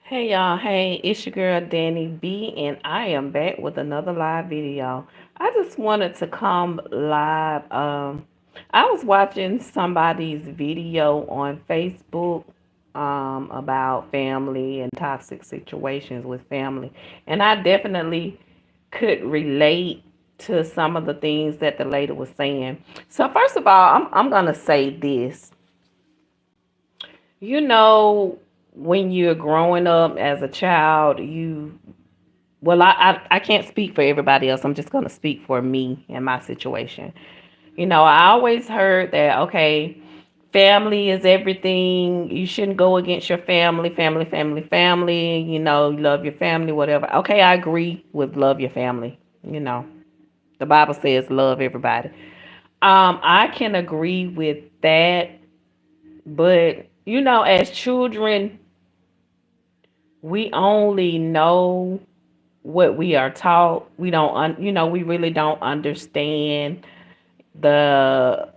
Hey y'all, hey, it's your girl Danny B, and I am back with another live video. I just wanted to come live. I was watching somebody's video on Facebook about family and toxic situations with family, and I definitely could relate to some of the things that the lady was saying. So first of all, I'm gonna say this. You know, when you're growing up as a child, I can't speak for everybody else. I'm just going to speak for me and my situation. I always heard that, okay, family is everything. You shouldn't go against your family, family, family, family. You love your family, whatever. Okay, I agree with love your family. The Bible says love everybody. I can agree with that, but as children, we only know what we are taught. We don't, we really don't understand the.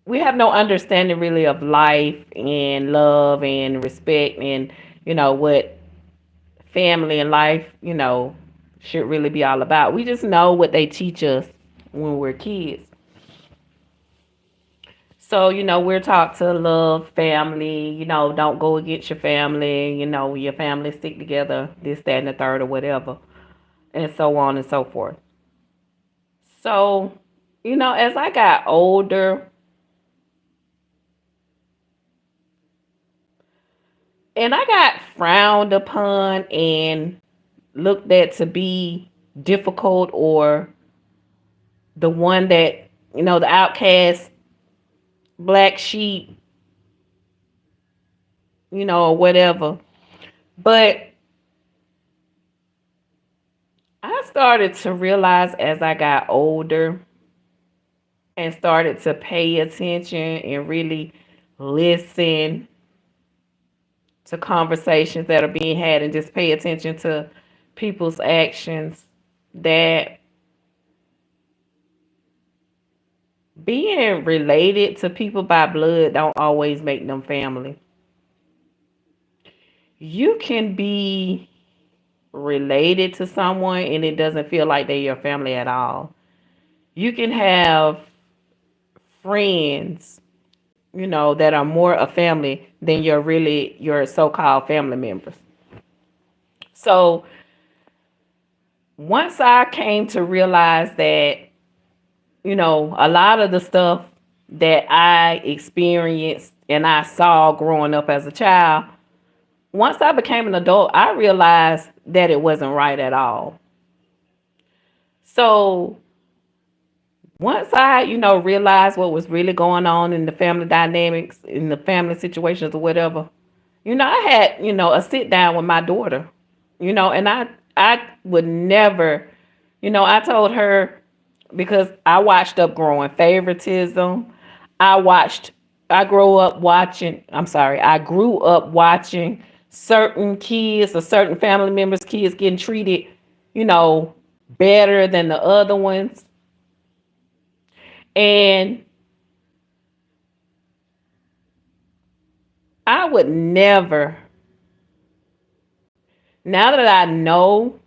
We have no understanding really of life and love and respect and what family and life should really be all about. We just know what they teach us when we're kids. So, we're taught to love family, don't go against your family, your family stick together, this, that, and the third, or whatever, and so on and so forth. So, as I got older and I got frowned upon and looked at to be difficult or the one that, the outcast, black sheep, or whatever. But I started to realize as I got older and started to pay attention and really listen to conversations that are being had and just pay attention to people's actions that being related to people by blood don't always make them family. You can be related to someone and it doesn't feel like they're your family at all. You can have friends, that are more a family than your so-called family members. So once I came to realize that, a lot of the stuff that I experienced and I saw growing up as a child, once I became an adult, I realized that it wasn't right at all. So once I, realized what was really going on in the family dynamics, in the family situations or whatever, I had, a sit down with my daughter, and I would never, I told her because I watched up growing favoritism. I watched, I grew up watching certain kids or certain family members' kids getting treated, you know, better than the other ones. And I would never, now that I know,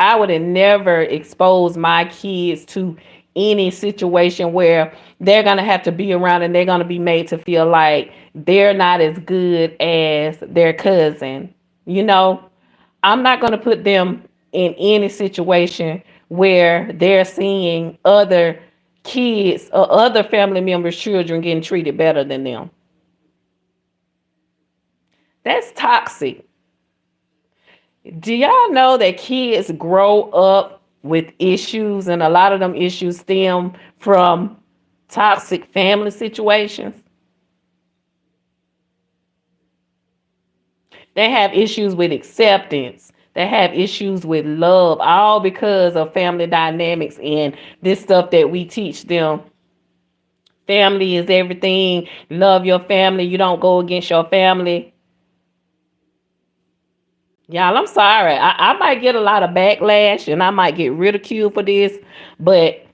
I would have never exposed my kids to any situation where they're going to have to be around and they're going to be made to feel like they're not as good as their cousin. You know, I'm not going to put them in any situation where they're seeing other kids or other family members' children getting treated better than them. That's toxic. Do y'all know that kids grow up with issues and a lot of them issues stem from toxic family situations? They have issues with acceptance. They have issues with love, all because of family dynamics and this stuff that we teach them. Family is everything. Love your family. You don't go against your family. Y'all, I'm sorry. I might get a lot of backlash and I might get ridiculed for this, but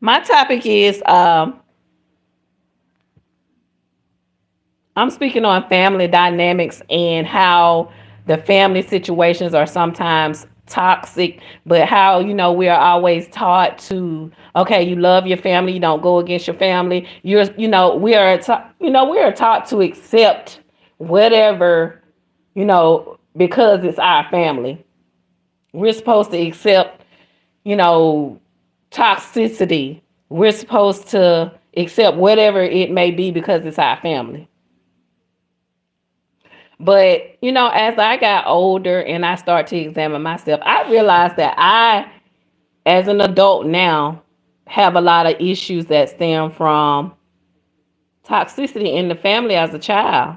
my topic is I'm speaking on family dynamics and how the family situations are sometimes toxic, but how, we are always taught to, okay, you love your family, you don't go against your family. We are taught to accept whatever, because it's our family. We're supposed to accept, you know, toxicity. We're supposed to accept whatever it may be because it's our family. But, as I got older and I start to examine myself, I realized that I, as an adult now, have a lot of issues that stem from toxicity in the family as a child.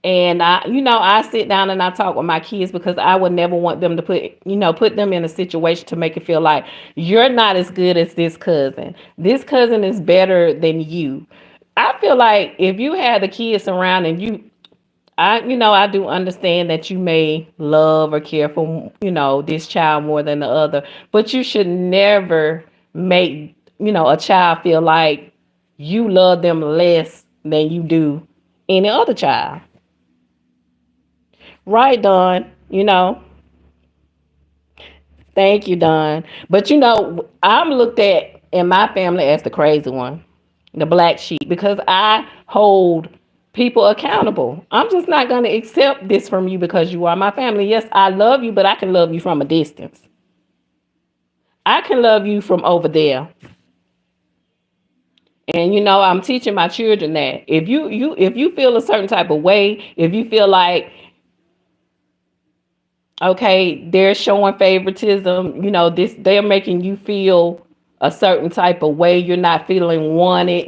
And I sit down and I talk with my kids because I would never want them to put them in a situation to make it feel like you're not as good as this cousin. This cousin is better than you. I feel like if you had the kids around and I do understand that you may love or care for, this child more than the other, but you should never make, a child feel like you love them less than you do any other child. Right, Don. Thank you, Don. But I'm looked at in my family as the crazy one, the black sheep, because I hold people accountable. I'm just not going to accept this from you because you are my family. Yes, I love you, but I can love you from a distance. I can love you from over there. And I'm teaching my children that if you feel a certain type of way, if you feel like, okay, they're showing favoritism, this, they're making you feel a certain type of way, you're not feeling wanted,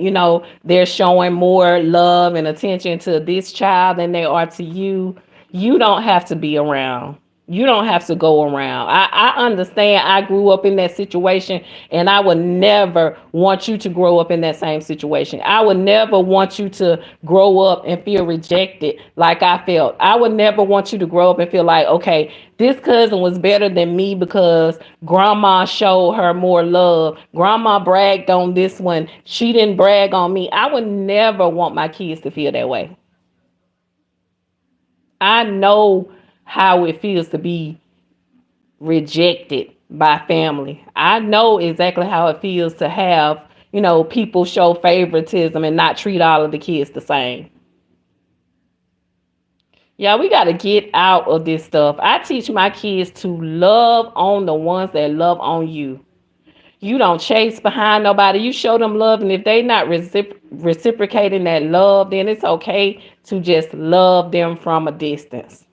they're showing more love and attention to this child than they are to you. You don't have to be around. You don't have to go around. I understand. I grew up in that situation, and I would never want you to grow up in that same situation. I would never want you to grow up and feel rejected like I felt. I would never want you to grow up and feel like, okay, this cousin was better than me because grandma showed her more love. Grandma bragged on this one. She didn't brag on me. I would never want my kids to feel that way. I know how it feels to be rejected by family. I know exactly how it feels to have, people show favoritism and not treat all of the kids the same. Yeah, we got to get out of this stuff. I teach my kids to love on the ones that love on you. You don't chase behind nobody. You show them love, and if they not reciprocating that love, then it's okay to just love them from a distance.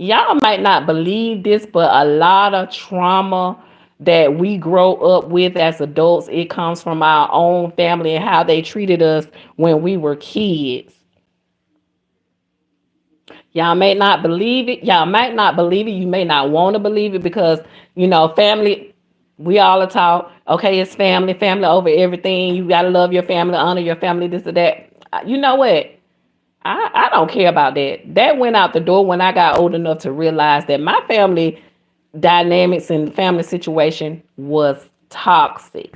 Y'all might not believe this, but a lot of trauma that we grow up with as adults, it comes from our own family and how they treated us when we were kids. Y'all may not believe it. Y'all might not believe it. You may not want to believe it because, family, we all are taught, okay, it's family, family over everything. You got to love your family, honor your family, this or that. You know what? I don't care about that. That went out the door when I got old enough to realize that my family dynamics and family situation was toxic.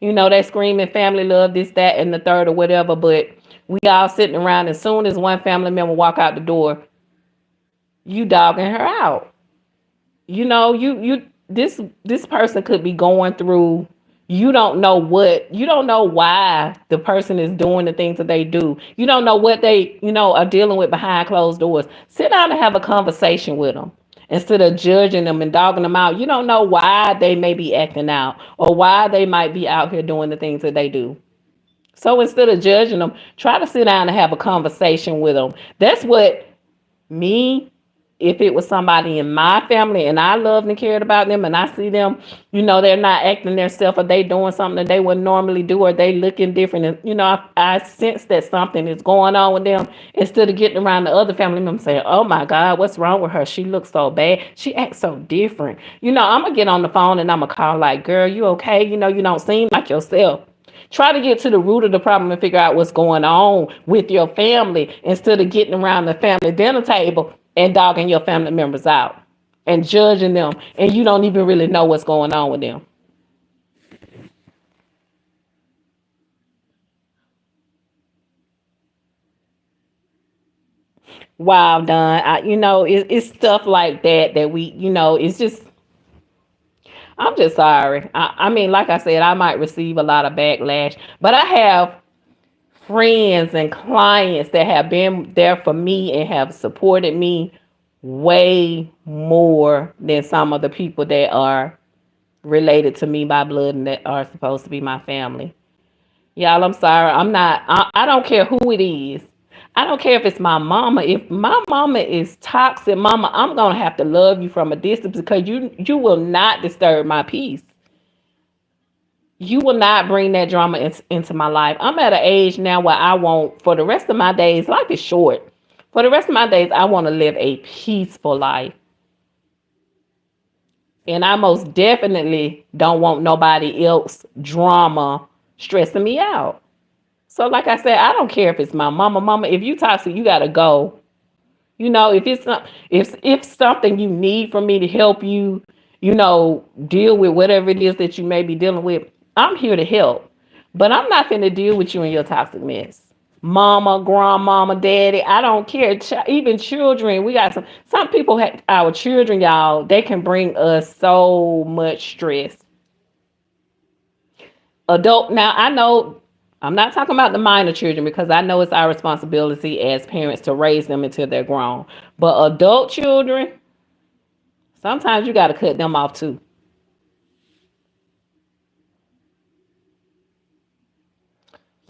They screaming family love, this, that, and the third or whatever, but we all sitting around. As soon as one family member walk out the door, you dogging her out. This person could be going through, you don't know why the person is doing the things that they do. You don't know what they, are dealing with behind closed doors. Sit down and have a conversation with them instead of judging them and dogging them out. You don't know why they may be acting out or why they might be out here doing the things that they do. So instead of judging them, try to sit down and have a conversation with them. That's what me, if it was somebody in my family and I loved and cared about them and I see them, they're not acting their self or they doing something that they wouldn't normally do or they looking different. And, I sense that something is going on with them instead of getting around the other family members saying, oh my God, what's wrong with her? She looks so bad. She acts so different. I'm going to get on the phone and I'm going to call like, girl, you okay? You don't seem like yourself. Try to get to the root of the problem and figure out what's going on with your family instead of getting around the family dinner table and dogging your family members out and judging them. And you don't even really know what's going on with them. Wow, done. It's stuff like that that it's just, I'm just sorry. I mean, like I said, I might receive a lot of backlash, but I have friends and clients that have been there for me and have supported me way more than some of the people that are related to me by blood and that are supposed to be my family. Y'all, I'm sorry. I'm not, I don't care who it is. I don't care if it's my mama. If my mama is toxic, mama, I'm going to have to love you from a distance because you will not disturb my peace. You will not bring that drama into my life. I'm at an age now where I want, for the rest of my days, life is short. For the rest of my days, I want to live a peaceful life. And I most definitely don't want nobody else drama stressing me out. So like I said, I don't care if it's my mama. If you toxic, you gotta go. If it's some, if something you need from me to help you, deal with whatever it is that you may be dealing with, I'm here to help. But I'm not finna deal with you and your toxic mess. Mama, grandmama, daddy, I don't care. Even children, we got some people have our children, y'all. They can bring us so much stress. Adult, now I know I'm not talking about the minor children because I know it's our responsibility as parents to raise them until they're grown. But adult children, sometimes you got to cut them off too.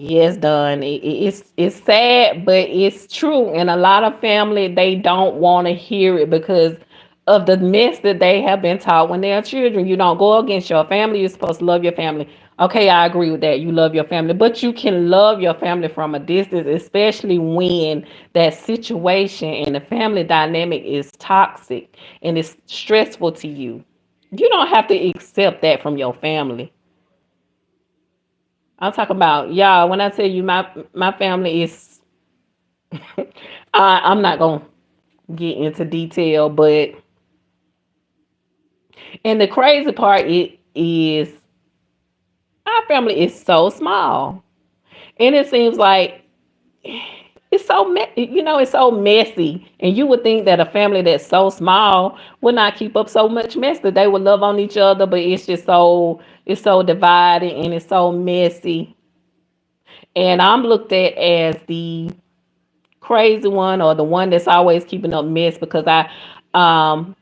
Yes, done. It's sad, but it's true. And a lot of family they don't want to hear it because of the mess that they have been taught when they're children. You don't go against your family. You're supposed to love your family. Okay, I agree with that. You love your family, but you can love your family from a distance, especially when that situation and the family dynamic is toxic and it's stressful to you. You don't have to accept that from your family. I'm talking about y'all. When I tell you my family is, I'm not gonna get into detail, but and the crazy part it is our family is so small, and it seems like it's so messy. And you would think that a family that's so small would not keep up so much mess that they would love on each other, but it's so divided and it's so messy. And I'm looked at as the crazy one or the one that's always keeping up mess because I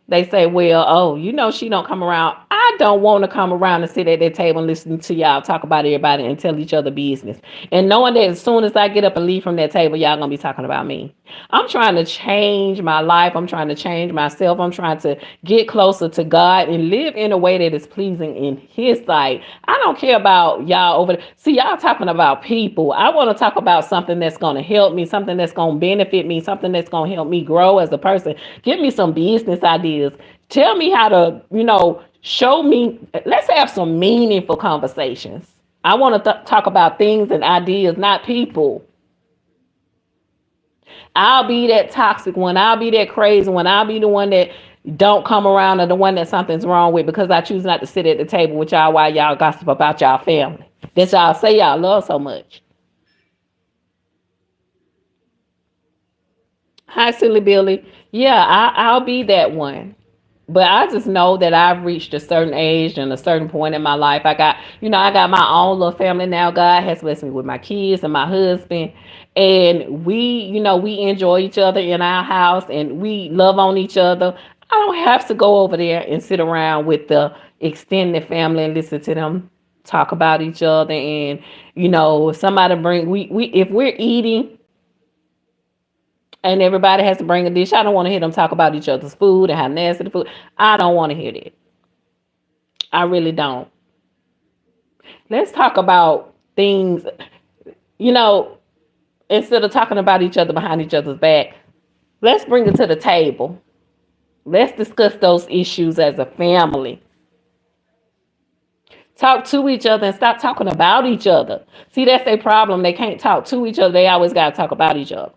they say, well, oh, she don't come around. I don't want to come around and sit at that table and listen to y'all talk about everybody and tell each other business. And knowing that as soon as I get up and leave from that table, y'all gonna be talking about me. I'm trying to change my life. I'm trying to change myself. I'm trying to get closer to God and live in a way that is pleasing in His sight. I don't care about y'all over there. See, y'all talking about people. I want to talk about something that's going to help me, something that's going to benefit me, something that's going to help me grow as a person. Give me some business ideas. Tell me how to, show me. Let's have some meaningful conversations. I want to talk about things and ideas, not people. I'll be that toxic one. I'll be that crazy one. I'll be the one that don't come around or the one that something's wrong with because I choose not to sit at the table with y'all while y'all gossip about y'all family that y'all say y'all love so much. Hi, Silly Billy. Yeah, I'll be that one. But I just know that I've reached a certain age and a certain point in my life. I got my own little family now. God has blessed me with my kids and my husband. And we enjoy each other in our house and we love on each other. I don't have to go over there and sit around with the extended family and listen to them talk about each other. And, if somebody if we're eating and everybody has to bring a dish, I don't want to hear them talk about each other's food and how nasty the food. I don't want to hear that. I really don't. Let's talk about things, you know, instead of talking about each other behind each other's back. Let's bring it to the table. Let's discuss those issues as a family. Talk to each other and stop talking about each other. See, that's their problem. They can't talk to each other. They always got to talk about each other.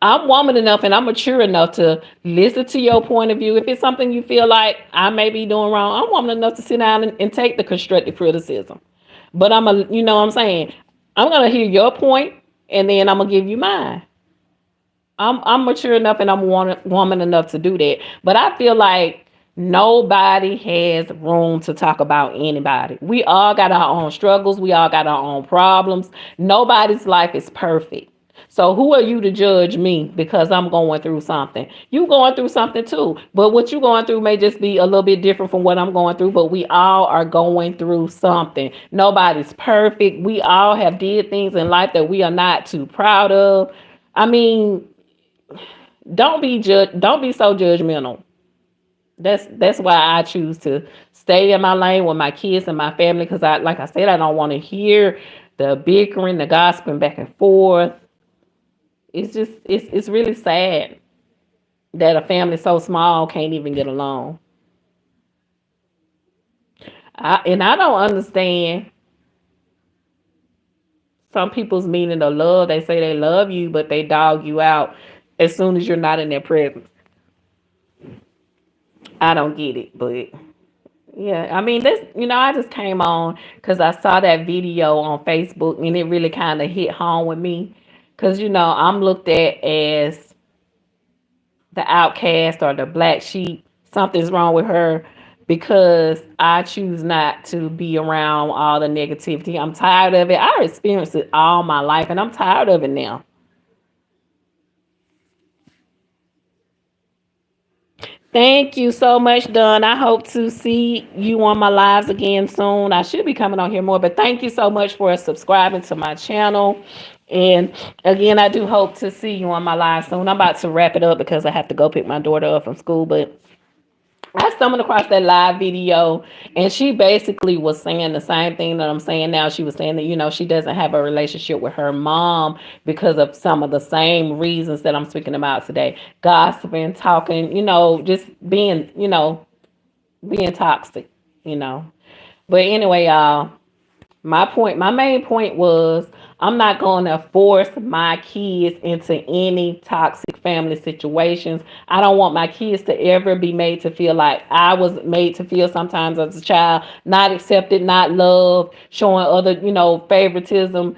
I'm woman enough and I'm mature enough to listen to your point of view. If it's something you feel like I may be doing wrong, I'm woman enough to sit down and take the constructive criticism. But you know what I'm saying? I'm going to hear your point and then I'm going to give you mine. I'm mature enough and I'm woman enough to do that. But I feel like nobody has room to talk about anybody. We all got our own struggles. We all got our own problems. Nobody's life is perfect. So who are you to judge me because I'm going through something? You going through something too. But what you going through may just be a little bit different from what I'm going through, but we all are going through something. Nobody's perfect. We all have did things in life that we are not too proud of. I mean, don't be so judgmental. That's why I choose to stay in my lane with my kids and my family, because I, like I said, I don't want to hear the bickering, the gossiping back and forth. It's just it's really sad that a family so small can't even get along. I don't understand some people's meaning of love. They say they love you, but they dog you out as soon as you're not in their presence. I don't get it, but yeah, I mean, this, I just came on because I saw that video on Facebook and it really kind of hit home with me. Because, I'm looked at as the outcast or the black sheep. Something's wrong with her because I choose not to be around all the negativity. I'm tired of it. I experienced it all my life and I'm tired of it now. Thank you so much, Don. I hope to see you on my lives again soon. I should be coming on here more, but thank you so much for subscribing to my channel. And again, I do hope to see you on my live soon. I'm about to wrap it up because I have to go pick my daughter up from school, but I stumbled across that live video and she basically was saying the same thing that I'm saying now. She was saying that, she doesn't have a relationship with her mom because of some of the same reasons that I'm speaking about today. Gossiping, talking, just being, being toxic, you know. But anyway, y'all, my main point was I'm not going to force my kids into any toxic family situations. I don't want my kids to ever be made to feel like I was made to feel sometimes as a child, not accepted, not loved, showing other, favoritism.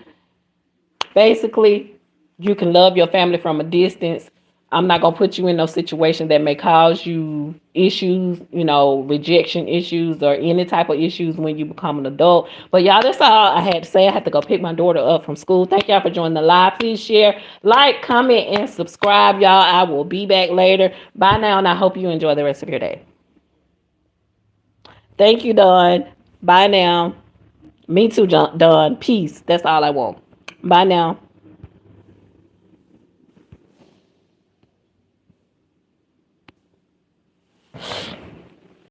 Basically, you can love your family from a distance. I'm not going to put you in no situation that may cause you issues, rejection issues or any type of issues when you become an adult. But y'all, that's all I had to say. I had to go pick my daughter up from school. Thank y'all for joining the live. Please share, like, comment, and subscribe, y'all. I will be back later. Bye now, and I hope you enjoy the rest of your day. Thank you, Dawn. Bye now. Me too, Dawn. Peace. That's all I want. Bye now.